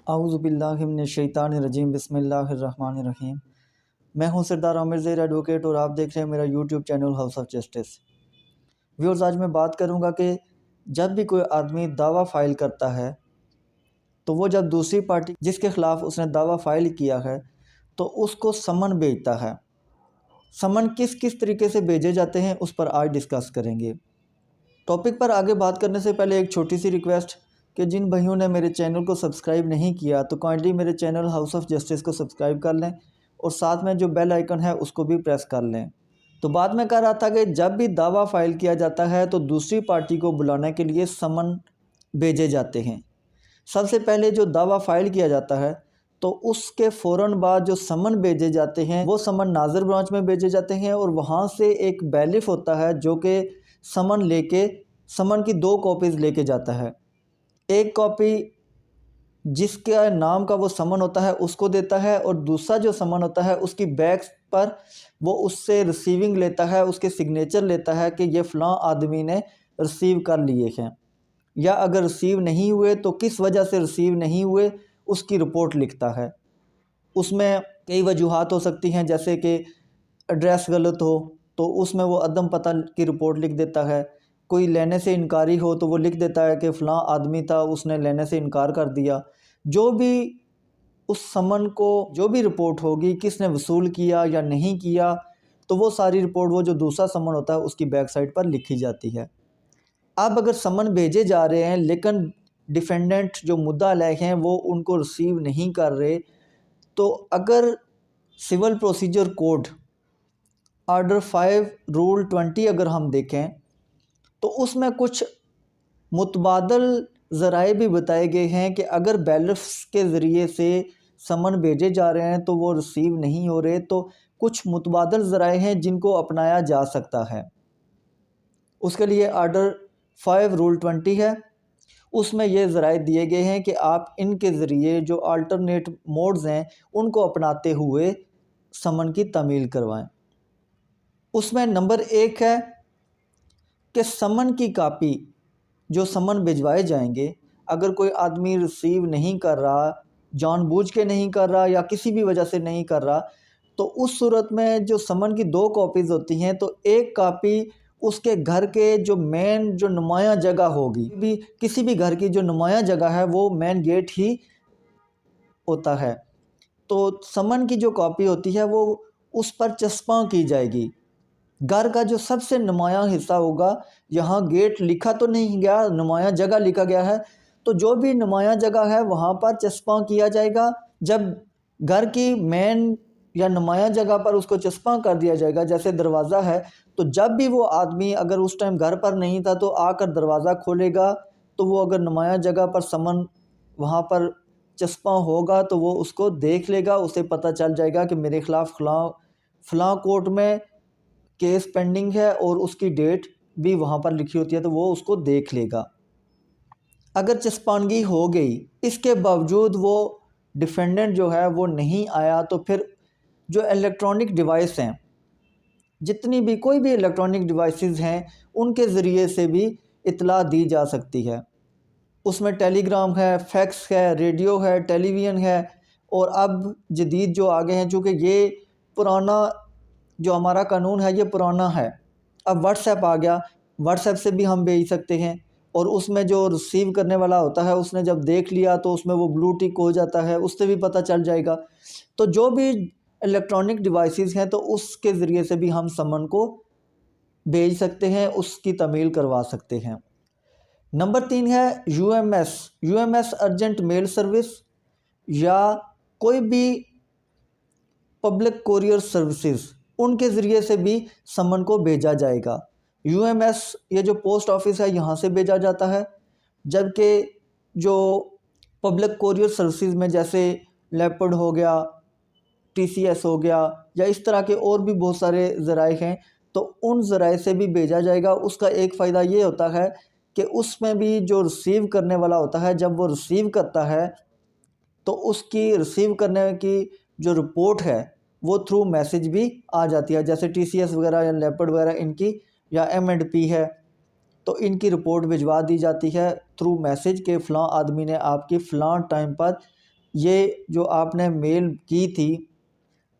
आऊज़ुबिल्लाहिमिनश्शैतानिर्रजीम बिस्मिल्लाहिर्रहमानिर्रहीम। मैं हूं सरदार आमिर ज़ेर एडवोकेट और आप देख रहे हैं मेरा YouTube channel house of justice. Viewers, आज मैं बात करूंगा कि जब भी कोई आदमी दावा फ़ाइल करता है तो वो जब दूसरी पार्टी जिसके ख़िलाफ़ उसने दावा फ़ाइल किया है तो उसको समन भेजता है। समन किस किस तरीके से भेजे जाते हैं उस पर आज डिस्कस करेंगे। टॉपिक पर आगे बात करने से पहले एक छोटी सी रिक्वेस्ट कि जिन भाइयों ने मेरे चैनल को सब्सक्राइब नहीं किया तो काइंडली मेरे चैनल हाउस ऑफ जस्टिस को सब्सक्राइब कर लें और साथ में जो बेल आइकन है उसको भी प्रेस कर लें। तो बात मैं कर रहा था कि जब भी दावा फ़ाइल किया जाता है तो दूसरी पार्टी को बुलाने के लिए समन भेजे जाते हैं। सबसे पहले जो दावा फ़ाइल किया जाता है तो उसके फ़ौरन बाद जो समन भेजे जाते हैं वो समन नाज़र ब्रांच में भेजे जाते हैं और वहाँ से एक बैलिफ होता है जो कि समन की 2 कॉपीज़ लेके जाता है। एक कॉपी जिसके नाम का वो समन होता है उसको देता है और दूसरा जो समन होता है उसकी बैक पर वो उससे रिसीविंग लेता है, उसके सिग्नेचर लेता है कि ये फ़लाँ आदमी ने रिसीव कर लिए हैं, या अगर रिसीव नहीं हुए तो किस वजह से रिसीव नहीं हुए उसकी रिपोर्ट लिखता है। उसमें कई वजूहात हो सकती हैं, जैसे कि एड्रेस गलत हो तो उसमें वो अदम पता की रिपोर्ट लिख देता है। कोई लेने से इनकारी हो तो वो लिख देता है कि फ़लाँ आदमी था, उसने लेने से इनकार कर दिया। जो भी उस समन को जो भी रिपोर्ट होगी, किसने वसूल किया या नहीं किया, तो वो सारी रिपोर्ट वो जो दूसरा समन होता है उसकी बैक साइड पर लिखी जाती है। अब अगर समन भेजे जा रहे हैं लेकिन डिफेंडेंट जो मुद्दा अलग हैं वो उनको रिसीव नहीं कर रहे, तो अगर civil procedure code order 5 rule 20 अगर हम देखें तो उसमें कुछ मुतबादल ज़राए भी बताए गए हैं कि अगर बैलिफ्स के ज़रिए से समन भेजे जा रहे हैं तो वो रिसीव नहीं हो रहे, तो कुछ मुतबादल ज़राए हैं जिनको अपनाया जा सकता है। उसके लिए ऑर्डर 5 रूल 20 है, उसमें ये ज़राए दिए गए हैं कि आप इनके ज़रिए जो अल्टरनेट मोड्स हैं उनको अपनाते हुए समन की तामील करवाएं। उसमें नंबर 1 है कि समन की कापी जो समन भिजवाए जाएंगे, अगर कोई आदमी रिसीव नहीं कर रहा, जानबूझ के नहीं कर रहा या किसी भी वजह से नहीं कर रहा, तो उस सूरत में जो समन की 2 कॉपीज़ होती हैं, तो एक कापी उसके घर के जो मेन जो नुमायाँ जगह होगी, भी किसी भी घर की जो नुमायाँ जगह है वो मेन गेट ही होता है, तो समन की जो कॉपी होती है वो उस पर चस्पा की जाएगी। घर का जो सबसे नुमायाँ हिस्सा होगा, यहाँ गेट लिखा तो नहीं गया, नुमायाँ जगह लिखा गया है, तो जो भी नुमायाँ जगह है वहाँ पर चस्पा किया जाएगा। जब घर की मेन या नुमायाँ जगह पर उसको चस्पा कर दिया जाएगा, जैसे दरवाज़ा है, तो जब भी वो आदमी अगर उस टाइम घर पर नहीं था तो आकर दरवाज़ा खोलेगा, तो वो अगर नुमायाँ जगह पर समन वहाँ पर चस्पा होगा तो वो उसको देख लेगा, उसे पता चल जाएगा कि मेरे ख़िलाफ़ फ़लाँ कोर्ट में केस पेंडिंग है और उसकी डेट भी वहाँ पर लिखी होती है, तो वो उसको देख लेगा। अगर चस्पानगी हो गई, इसके बावजूद वो डिफेंडेंट जो है वो नहीं आया, तो फिर जो इलेक्ट्रॉनिक डिवाइस हैं, जितनी भी कोई भी इलेक्ट्रॉनिक डिवाइसेस हैं, उनके ज़रिए से भी इत्तला दी जा सकती है। उसमें टेलीग्राम है, फैक्स है, रेडियो है, टेलीविज़न है, और अब जदीद जो आगे हैं, चूँकि ये पुराना जो हमारा कानून है ये पुराना है, अब व्हाट्सएप आ गया, व्हाट्सएप से भी हम भेज सकते हैं, और उसमें जो रिसीव करने वाला होता है उसने जब देख लिया तो उसमें वो ब्लू टिक हो जाता है, उससे भी पता चल जाएगा। तो जो भी इलेक्ट्रॉनिक डिवाइसेस हैं तो उसके ज़रिए से भी हम समन को भेज सकते हैं, उसकी तामील करवा सकते हैं। नंबर 3 है यूएमएस अर्जेंट मेल सर्विस, या कोई भी पब्लिक कोरियर सर्विसेज, उनके ज़रिए से भी समन को भेजा जाएगा। यूएमएस ये जो पोस्ट ऑफिस है यहाँ से भेजा जाता है, जबकि जो पब्लिक कोरियर सर्विसेज में जैसे लेपर्ड हो गया, टीसीएस हो गया, या इस तरह के और भी बहुत सारे ज़राए हैं, तो उन ज़राए से भी भेजा जाएगा। उसका एक फ़ायदा ये होता है कि उसमें भी जो रिसीव करने वाला होता है, जब वो रिसीव करता है तो उसकी रिसीव करने की जो रिपोर्ट है वो थ्रू मैसेज भी आ जाती है, जैसे टीसीएस वगैरह या लेपर्ड वगैरह इनकी, या एम&पी है, तो इनकी रिपोर्ट भिजवा दी जाती है थ्रू मैसेज के फ़लाँ आदमी ने आपकी फ़लाँ टाइम पर ये जो आपने मेल की थी,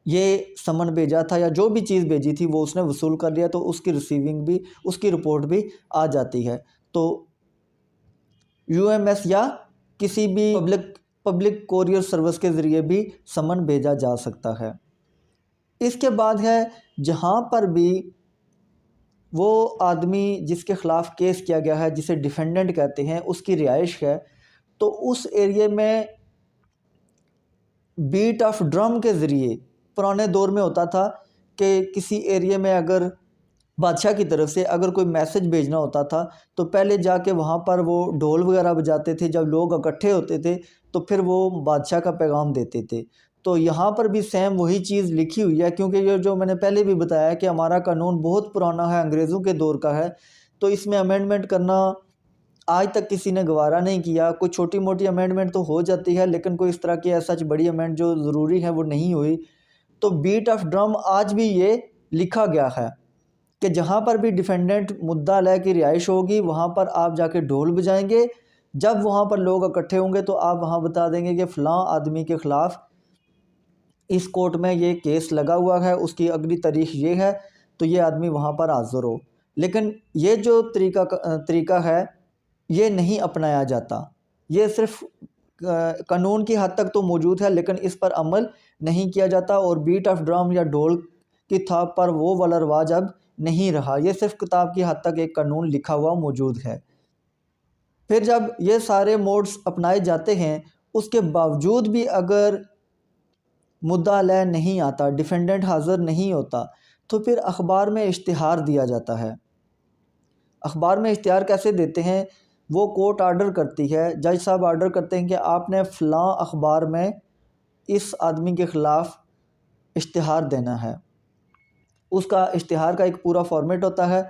ये समन भेजा था या जो भी चीज़ भेजी थी वो उसने वसूल कर लिया, तो उसकी रिसीविंग भी, उसकी रिपोर्ट भी आ जाती है। तो यूएमएस या किसी भी पब्लिक कोरियर सर्विस के ज़रिए भी समन भेजा जा सकता है। इसके बाद है, जहाँ पर भी वो आदमी जिसके ख़िलाफ़ केस किया गया है, जिसे डिफेंडेंट कहते हैं, उसकी रिहाइश है, तो उस एरिए में बीट ऑफ ड्रम के ज़रिए, पुराने दौर में होता था कि किसी एरिए में अगर बादशाह की तरफ से अगर कोई मैसेज भेजना होता था तो पहले जाके वहाँ पर वो ढोल वगैरह बजाते थे, जब लोग इकट्ठे होते थे तो फिर वो बादशाह का पैगाम देते थे। तो यहाँ पर भी सेम वही चीज़ लिखी हुई है, क्योंकि ये जो मैंने पहले भी बताया कि हमारा कानून बहुत पुराना है, अंग्रेज़ों के दौर का है, तो इसमें अमेंडमेंट करना आज तक किसी ने गवारा नहीं किया। कोई छोटी मोटी अमेंडमेंट तो हो जाती है, लेकिन कोई इस तरह की ऐसा बड़ी अमेंड जो ज़रूरी है वो नहीं हुई। तो बीट ऑफ ड्रम आज भी ये लिखा गया है कि जहाँ पर भी डिफेंडेंट मुद्दा अलग की रिहाइश होगी, वहाँ पर आप जाके ढोल बजाएंगे। जब वहाँ पर लोग इकट्ठे होंगे तो आप वहाँ बता देंगे कि फ़लाँ आदमी के ख़िलाफ़ इस कोर्ट में ये केस लगा हुआ है, उसकी अगली तारीख ये है, तो ये आदमी वहाँ पर हाज़िर हो। लेकिन ये जो तरीका है ये नहीं अपनाया जाता। ये सिर्फ़ कानून की हद तक तो मौजूद है, लेकिन इस पर अमल नहीं किया जाता, और बीट ऑफ ड्रम या ढोल की थाप पर वो वाला रवाज अब नहीं रहा। ये सिर्फ़ किताब की हद तक एक कानून लिखा हुआ मौजूद है। फिर जब ये सारे मोड्स अपनाए जाते हैं, उसके बावजूद भी अगर मुद्दा अलग नहीं आता, डिफेंडेंट हाज़िर नहीं होता, तो फिर अखबार में इश्तिहार दिया जाता है। अखबार में इश्तिहार कैसे देते हैं? वो कोर्ट आर्डर करती है, जज साहब आर्डर करते हैं कि आपने फ़लाँ अखबार में इस आदमी के ख़िलाफ़ इश्तिहार देना है। उसका इश्तिहार का एक पूरा फॉर्मेट होता है।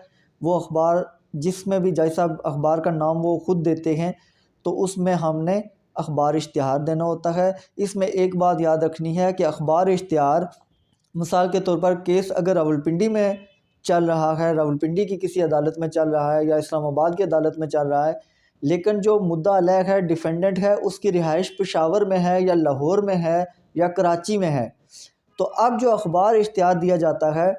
वो अखबार जिसमें भी जज साहब अखबार का नाम वो ख़ुद देते हैं, तो उसमें हमने अखबार इश्तिहार देना होता है। इसमें एक बात याद रखनी है कि अखबार इश्तिहार, मिसाल के तौर पर केस अगर रावलपिंडी में चल रहा है, रावलपिंडी की किसी अदालत में चल रहा है या इस्लामाबाद की अदालत में चल रहा है, लेकिन जो मुद्दा अलग है, डिफेंडेंट है, उसकी रिहाइश पेशावर में है या लाहौर में है या कराची में है, तो अब जो अखबार इश्तिहार दिया जाता है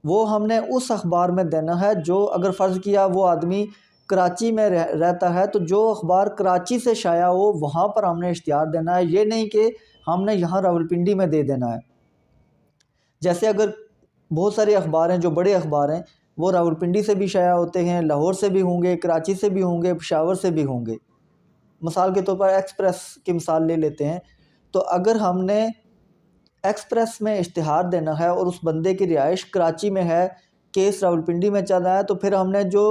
वो हमने उस अखबार में देना है। जो अगर फ़र्ज़ किया वो आदमी कराची में रहता है, तो जो अखबार कराची से शाया हो वहाँ पर हमने इश्तिहार देना है। ये नहीं कि हमने यहाँ रावलपिंडी में दे देना है। जैसे अगर बहुत सारे अखबार हैं, जो बड़े अखबार हैं, वो रावलपिंडी से भी शाया होते हैं, लाहौर से भी होंगे, कराची से भी होंगे, पेशावर से भी होंगे। मिसाल के तौर पर एक्सप्रेस की मिसाल ले लेते हैं, तो अगर हमने एक्सप्रेस में इश्तिहार देना है और उस बंदे की रिहाइश कराची में है, केस रावलपिंडी में चल रहा है, तो फिर हमने जो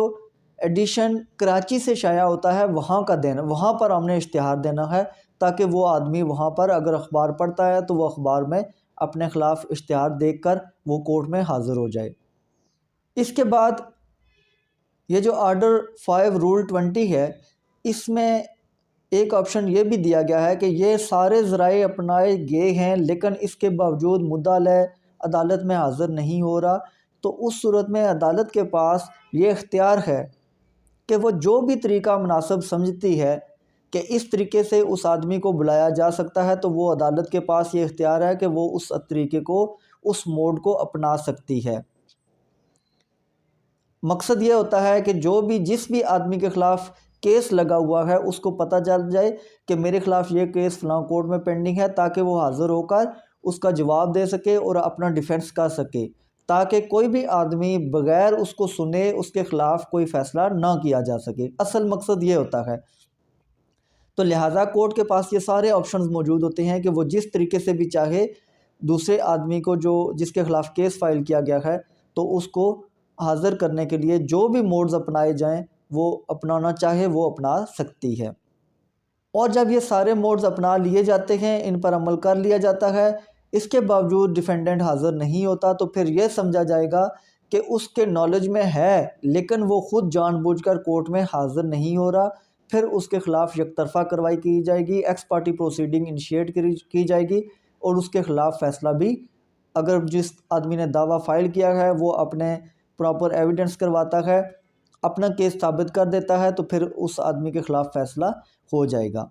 एडिशन कराची से शाया होता है वहाँ का देना, वहाँ पर हमने इश्तिहार देना है, ताकि वो आदमी वहाँ पर अगर अखबार पढ़ता है तो वो अखबार में अपने ख़िलाफ़ इश्तिहार देखकर वो कोर्ट में हाज़िर हो जाए। इसके बाद ये जो आर्डर 5 रूल 20 है, इसमें एक ऑप्शन ये भी दिया गया है कि ये सारे ज़राए अपनाए गए हैं, लेकिन इसके बावजूद मुद्दा अदालत में हाज़िर नहीं हो रहा, तो उस सूरत में अदालत के पास ये इख्तियार है कि वो जो भी तरीका मुनासिब समझती है कि इस तरीके से उस आदमी को बुलाया जा सकता है, तो वो अदालत के पास ये इख्तियार है कि वो उस तरीके को, उस मोड को अपना सकती है। मकसद ये होता है कि जो भी जिस भी आदमी के ख़िलाफ़ केस लगा हुआ है उसको पता चल जाए कि मेरे ख़िलाफ़ ये केस फ़लाँ कोर्ट में पेंडिंग है, ताकि वो हाज़िर होकर उसका जवाब दे सके और अपना डिफेंस कर सके, ताकि कोई भी आदमी बग़ैर उसको सुने उसके ख़िलाफ़ कोई फ़ैसला ना किया जा सके। असल मकसद ये होता है। तो लिहाजा कोर्ट के पास ये सारे ऑप्शंस मौजूद होते हैं कि वो जिस तरीके से भी चाहे दूसरे आदमी को, जो जिसके ख़िलाफ़ केस फ़ाइल किया गया है, तो उसको हाज़िर करने के लिए जो भी मोड्स अपनाए जाएँ वो अपनाना चाहे वो अपना सकती है। और जब ये सारे मोड्स अपना लिए जाते हैं, इन पर अमल कर लिया जाता है, इसके बावजूद डिफेंडेंट हाज़िर नहीं होता, तो फिर यह समझा जाएगा कि उसके नॉलेज में है, लेकिन वो ख़ुद जानबूझकर कोर्ट में हाज़िर नहीं हो रहा। फिर उसके ख़िलाफ़ यकतरफ़ा कार्रवाई की जाएगी, एक्स पार्टी प्रोसीडिंग इनिशिएट की जाएगी और उसके ख़िलाफ़ फ़ैसला भी, अगर जिस आदमी ने दावा फ़ाइल किया है वो अपने प्रॉपर एविडेंस करवाता है, अपना केस साबित कर देता है, तो फिर उस आदमी के ख़िलाफ़ फ़ैसला हो जाएगा।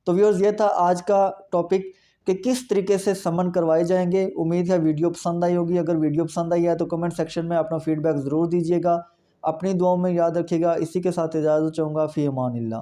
तो व्यूअर्स ये था आज का टॉपिक कि किस तरीके से समन करवाए जाएंगे। उम्मीद है वीडियो पसंद आई होगी। अगर वीडियो पसंद आई है तो कमेंट सेक्शन में अपना फीडबैक ज़रूर दीजिएगा। अपनी दुआओं में याद रखिएगा। इसी के साथ इजाज़त चाहूँगा। फ़ी अमानिल्लाह।